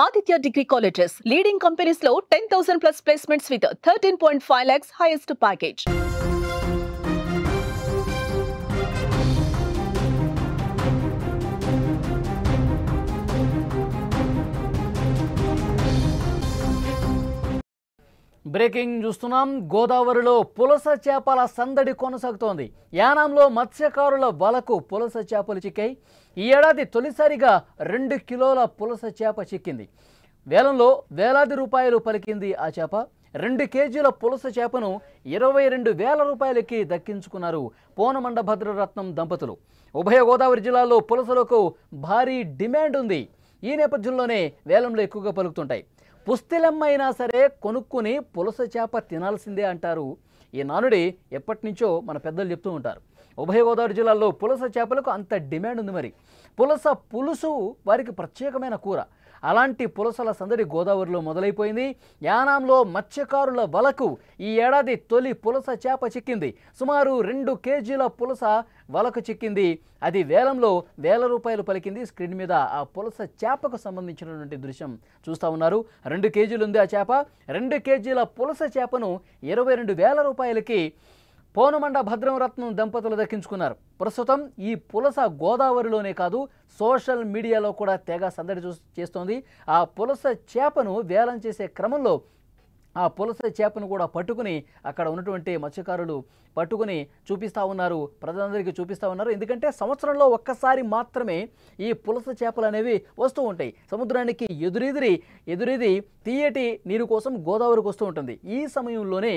Aditya Degree Colleges, leading companies low 10,000 plus placements with 13.5 lakhs highest package. Breaking చూస్తున్నాం. గోదావరిలో పులస చేపల సందడి కొనసాగుతోంది. యానాంలో మత్స్యకారుల వలకు పులస చేపలు చిక్కాయి. ఈ ఏడాది తొలిసారిగా 2 కిలోల పులస చేప చిక్కింది. వేలంలో వేలాది రూపాయలు పలికింది ఆ చేప. 2 కేజీల పులస చేపను 22,000 రూపాయలకి దక్కించుకున్నారు పోనమండ భద్రరత్నం దంపతులు. ఉభయ గోదావరి జిల్లాల్లో పులసలకు భారీ డిమాండ్ ఉంది. ఈ నేపథ్యంలోనే వేలంలో ఎక్కువగా పలుకుతుంటాయి. పుస్తెలమ్మైనా సరే కొనుక్కుని పులస చేప తినాల్సిందే అంటారు. ఈ నానుడి ఎప్పటి నుంచో మన పెద్దలు చెప్తూ ఉంటారు. ఉభయ గోదావరి జిల్లాల్లో పులస చేపలకు అంత డిమాండ్ ఉంది. మరి పులస పులుసు వారికి ప్రత్యేకమైన కూర. అలాంటి పులసల సందడి గోదావరిలో మొదలైపోయింది. యానాంలో మత్స్యకారుల వలకు ఈ ఏడాది తొలి పులస చేప చిక్కింది. సుమారు 2 కేజీల పులస వలకు చిక్కింది. అది వేలంలో ₹1,000 పలికింది. స్క్రీన్ మీద ఆ పులస చేపకు సంబంధించినటువంటి దృశ్యం చూస్తూ ఉన్నారు. 2 కేజీలు ఉంది ఆ చేప. 2 కేజీల పులస చేపను 22,000 రూపాయలకి పోనమండ భద్రరత్నం దంపతులు దక్కించుకున్నారు. ప్రస్తుతం ఈ పులస గోదావరిలోనే కాదు, సోషల్ మీడియాలో కూడా తెగ సందడి చేస్తోంది. ఆ పులస చేపను వేలం చేసే క్రమంలో ఆ పులస చేపను కూడా పట్టుకుని అక్కడ ఉన్నటువంటి మత్స్యకారులు పట్టుకుని చూపిస్తూ ఉన్నారు, ప్రజలందరికీ చూపిస్తూ ఉన్నారు. ఎందుకంటే సంవత్సరంలో ఒక్కసారి మాత్రమే ఈ పులస చేపలు అనేవి వస్తూ ఉంటాయి. సముద్రానికి ఎదురీది తీయటి నీరు కోసం గోదావరికి వస్తూ ఉంటుంది. ఈ సమయంలోనే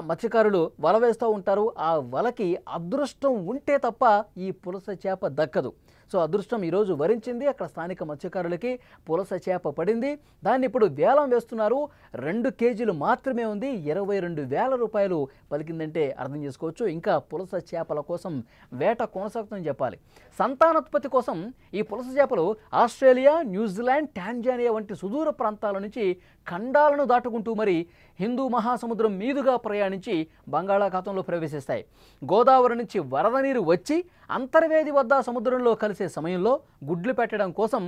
మత్స్యకారులు వల వేస్తూ ఉంటారు. ఆ వలకి అదృష్టం ఉంటే తప్ప ఈ పులస చేప దక్కదు. సో అదృష్టం ఈరోజు వరించింది. అక్కడ స్థానిక మత్స్యకారులకి పులస చేప పడింది. దాన్ని ఇప్పుడు వేలం వేస్తున్నారు. 2 కేజీలు మాత్రమే ఉంది. 22,000 రూపాయలు పలికిందంటే అర్థం చేసుకోవచ్చు. ఇంకా పులస చేపల కోసం వేట కొనసాగుతుందని చెప్పాలి. సంతానోత్పత్తి కోసం ఈ పులస చేపలు ఆస్ట్రేలియా, న్యూజిలాండ్, టాంజానియా వంటి సుదూర ప్రాంతాల నుంచి ఖండాలను దాటుకుంటూ మరి హిందూ మహాసముద్రం మీదుగా ప్రయాణించి బంగాళాఖాతంలో ప్రవేశిస్తాయి. గోదావరి నుంచి వరద నీరు వచ్చి అంతర్వేది వద్ద సముద్రంలో కలిసే సమయంలో గుడ్లు పెట్టడం కోసం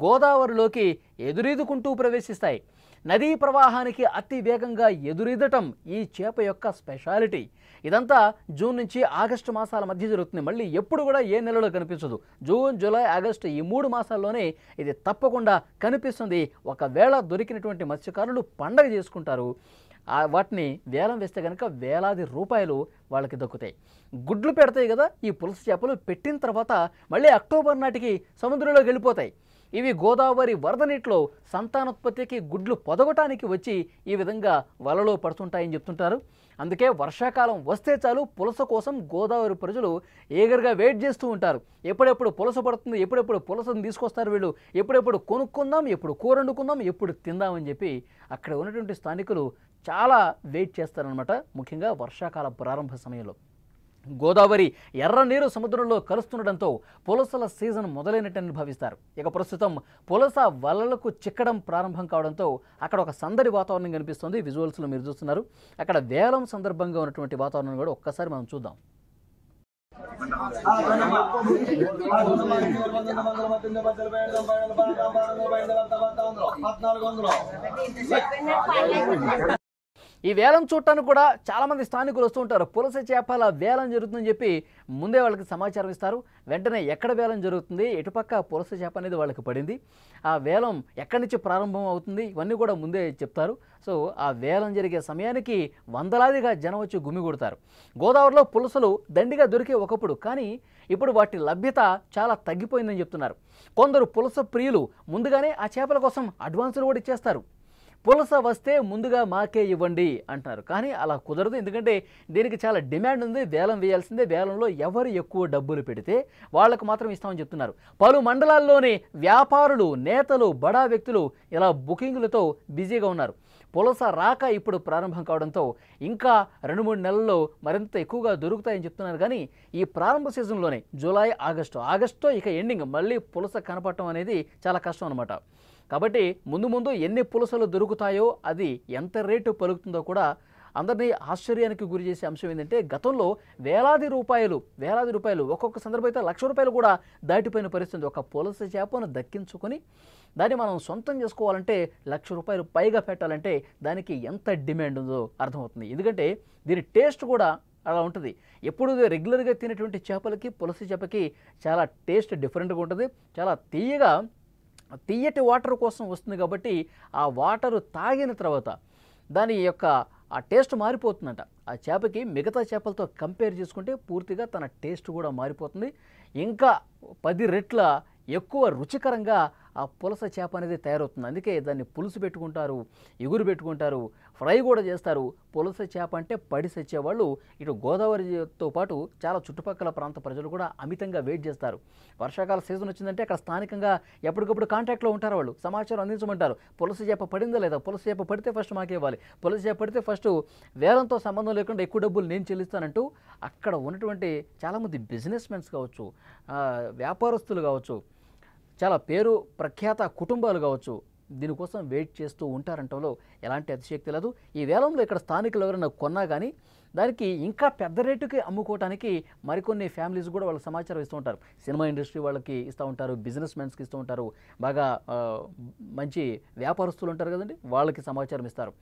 గోదావరిలోకి ఎదురీదుకుంటూ ప్రవేశిస్తాయి. నదీ ప్రవాహానికి అతి వేగంగా ఎదురీదటం ఈ చేప యొక్క స్పెషాలిటీ. ఇదంతా జూన్ నుంచి ఆగస్టు మాసాల మధ్య జరుగుతుంది. మళ్ళీ ఎప్పుడు కూడా ఏ నెలలో కనిపించదు. జూన్, జూలై, ఆగస్టు ఈ 3 మాసాల్లోనే ఇది తప్పకుండా కనిపిస్తుంది. ఒకవేళ దొరికినటువంటి మత్స్యకారులు పండగ చేసుకుంటారు. వాటిని వేలం వేస్తే కనుక వేలాది రూపాయలు వాళ్ళకి దక్కుతాయి. గుడ్లు పెడతాయి కదా ఈ పులస చేపలు. పెట్టిన తర్వాత మళ్ళీ అక్టోబర్ నాటికి సముద్రంలోకి వెళ్ళిపోతాయి. ఇవి గోదావరి వరద నీటిలో సంతానోత్పత్తికి గుడ్లు పొదగటానికి వచ్చి ఈ విధంగా వలలో పడుతుంటాయని చెప్తుంటారు. అందుకే వర్షాకాలం వస్తే చాలు పులస కోసం గోదావరి ప్రజలు ఏగర్గా వెయిట్ చేస్తూ ఉంటారు. ఎప్పుడెప్పుడు పులస పడుతుంది, ఎప్పుడెప్పుడు పులసను తీసుకొస్తారు వీళ్ళు, ఎప్పుడెప్పుడు కొనుక్కుందాం, ఎప్పుడు కూర వండుకుందాం, ఎప్పుడు తిందామని చెప్పి అక్కడ ఉన్నటువంటి స్థానికులు చాలా వెయిట్ చేస్తారనమాట. ముఖ్యంగా వర్షాకాల ప్రారంభ సమయంలో గోదావరి ఎర్ర నీరు సముద్రంలో కలుస్తుండటంతో పులసల సీజన్ మొదలైనట్టని భావిస్తారు. ఇక ప్రస్తుతం పులస వలలకు చిక్కడం ప్రారంభం కావడంతో అక్కడ ఒక సందడి వాతావరణం కనిపిస్తుంది. విజువల్స్లో మీరు చూస్తున్నారు. అక్కడ వేలం సందర్భంగా ఉన్నటువంటి వాతావరణం కూడా ఒక్కసారి మనం చూద్దాం. ఈ వేలం చూడటానికి కూడా చాలామంది స్థానికులు వస్తూ ఉంటారు. పులస చేపల వేలం జరుగుతుందని చెప్పి ముందే వాళ్ళకి సమాచారం ఇస్తారు. వెంటనే ఎక్కడ వేలం జరుగుతుంది, ఎటుపక్క పులస చేప అనేది వాళ్ళకి పడింది, ఆ వేలం ఎక్కడి నుంచి ప్రారంభం అవుతుంది, ఇవన్నీ కూడా ముందే చెప్తారు. సో ఆ వేలం జరిగే సమయానికి వందలాదిగా జనం వచ్చి గుమిగూడతారు. గోదావరిలో పులసలు దండిగా దొరికే ఒకప్పుడు, కానీ ఇప్పుడు వాటి లభ్యత చాలా తగ్గిపోయిందని చెప్తున్నారు. కొందరు పులస ప్రియులు ముందుగానే ఆ చేపల కోసం అడ్వాన్సులు కూడా ఇచ్చేస్తారు. పులస వస్తే ముందుగా మాకే ఇవ్వండి అంటారు. కానీ అలా కుదరదు. ఎందుకంటే దీనికి చాలా డిమాండ్ ఉంది. వేలం వేయాల్సిందే. వేలంలో ఎవరు ఎక్కువ డబ్బులు పెడితే వాళ్ళకు మాత్రం ఇస్తామని చెప్తున్నారు. పలు మండలాల్లోని వ్యాపారులు, నేతలు, బడా వ్యక్తులు ఇలా బుకింగులతో బిజీగా ఉన్నారు. పులస రాక ఇప్పుడు ప్రారంభం కావడంతో ఇంకా 2-3 నెలల్లో మరింత ఎక్కువగా దొరుకుతాయని చెప్తున్నారు. కానీ ఈ ప్రారంభ సీజన్లోనే జూలై, ఆగస్టు ఇక ఎండింగ్ మళ్ళీ పులస కనపడటం అనేది చాలా కష్టం అనమాట. కాబట్టి ముందు ఎన్ని పులసలు దొరుకుతాయో, అది ఎంత రేటు పలుకుతుందో కూడా అందరినీ ఆశ్చర్యానికి గురి చేసే అంశం ఏంటంటే గతంలో వేలాది రూపాయలు ఒక్కొక్క సందర్భం అయితే ₹1,00,000 కూడా దాటిపోయిన పరిస్థితి. ఒక పులస చేపను దక్కించుకొని దాన్ని మనం సొంతం చేసుకోవాలంటే ₹1,00,000 పైగా పెట్టాలంటే దానికి ఎంత డిమాండ్ ఉందో అర్థమవుతుంది. ఎందుకంటే దీని టేస్ట్ కూడా అలా ఉంటుంది. ఎప్పుడు రెగ్యులర్గా తినేటువంటి చేపలకి పులస చేపకి చాలా టేస్ట్ డిఫరెంట్గా ఉంటుంది. చాలా తీయటి వాటర్ కోసం వస్తుంది కాబట్టి ఆ వాటరు తాగిన తర్వాత దాని యొక్క ఆ టేస్ట్ మారిపోతుందంట. ఆ చేపకి మిగతా చేపలతో కంపేర్ చేసుకుంటే పూర్తిగా తన టేస్ట్ కూడా మారిపోతుంది. ఇంకా 10 రెట్ల ఎక్కువ రుచికరంగా ఆ పులస చేప అనేది తయారవుతుంది. అందుకే దాన్ని పులుసు పెట్టుకుంటారు, ఎగురు పెట్టుకుంటారు, ఫ్రై కూడా చేస్తారు. పులస చేప అంటే పడి సచ్చేవాళ్ళు ఇటు గోదావరితో పాటు చాలా చుట్టుపక్కల ప్రాంత ప్రజలు కూడా అమితంగా వెయిట్ చేస్తారు. వర్షాకాల సీజన్ వచ్చిందంటే అక్కడ స్థానికంగా ఎప్పటికప్పుడు కాంటాక్ట్లో ఉంటారు. వాళ్ళు సమాచారం అందించమంటారు. పులస చేప పడిందా లేదా, పులస చేప పడితే ఫస్ట్ మాకే ఇవ్వాలి, పులస చేప పడితే ఫస్ట్ వేలంతో సంబంధం లేకుండా ఎక్కువ డబ్బులు నేను చెల్లిస్తానంటూ అక్కడ ఉన్నటువంటి చాలామంది బిజినెస్ మెన్స్ కావచ్చు, వ్యాపారస్తులు కావచ్చు, చాలా పేరు ప్రఖ్యాత కుటుంబాలు కావచ్చు దీనికోసం వెయిట్ చేస్తూ ఉంటారంటంలో ఎలాంటి అతిశయోక్తి లేదు. ఈ వేలంలో ఇక్కడ స్థానికులు ఎవరైనా కొన్నా కానీ దానికి ఇంకా పెద్ద రేటుకి అమ్ముకోవడానికి మరికొన్ని ఫ్యామిలీస్ కూడా వాళ్ళకి సమాచారం ఇస్తూ ఉంటారు. సినిమా ఇండస్ట్రీ వాళ్ళకి ఇస్తూ ఉంటారు, బిజినెస్ మెన్స్కి ఇస్తూ ఉంటారు, బాగా మంచి వ్యాపారస్తులు ఉంటారు కదండి, వాళ్ళకి సమాచారం ఇస్తారు.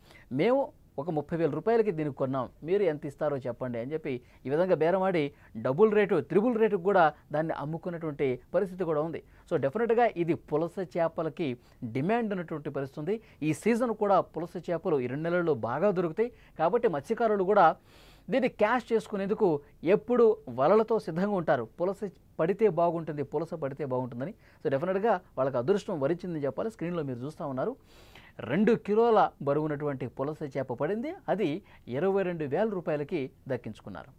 మేము ఒక ₹30,000 దీనికి కొన్నాం, మీరు ఎంత ఇస్తారో చెప్పండి అని చెప్పి ఈ విధంగా బేరమాడి డబుల్ రేటు, త్రిబుల్ రేటుకు కూడా దాన్ని అమ్ముకున్నటువంటి పరిస్థితి కూడా ఉంది. సో డెఫినెట్గా ఇది పులస చేపలకి డిమాండ్ ఉన్నటువంటి పరిస్థితి ఉంది. ఈ సీజన్ కూడా పులస చేపలు ఈ 2 నెలల్లో బాగా దొరుకుతాయి కాబట్టి మత్స్యకారులు కూడా దీన్ని క్యాష్ చేసుకునేందుకు ఎప్పుడు వలలతో సిద్ధంగా ఉంటారు. పులస పడితే బాగుంటుంది, పులస పడితే బాగుంటుందని. సో డెఫినెట్గా వాళ్ళకి అదృష్టం వరించిందని చెప్పాలి. స్క్రీన్లో మీరు చూస్తూ ఉన్నారు 2 కిలోల బరువున్నటువంటి పులస చేప పడింది. అది ₹22,000 దక్కించుకున్నారు.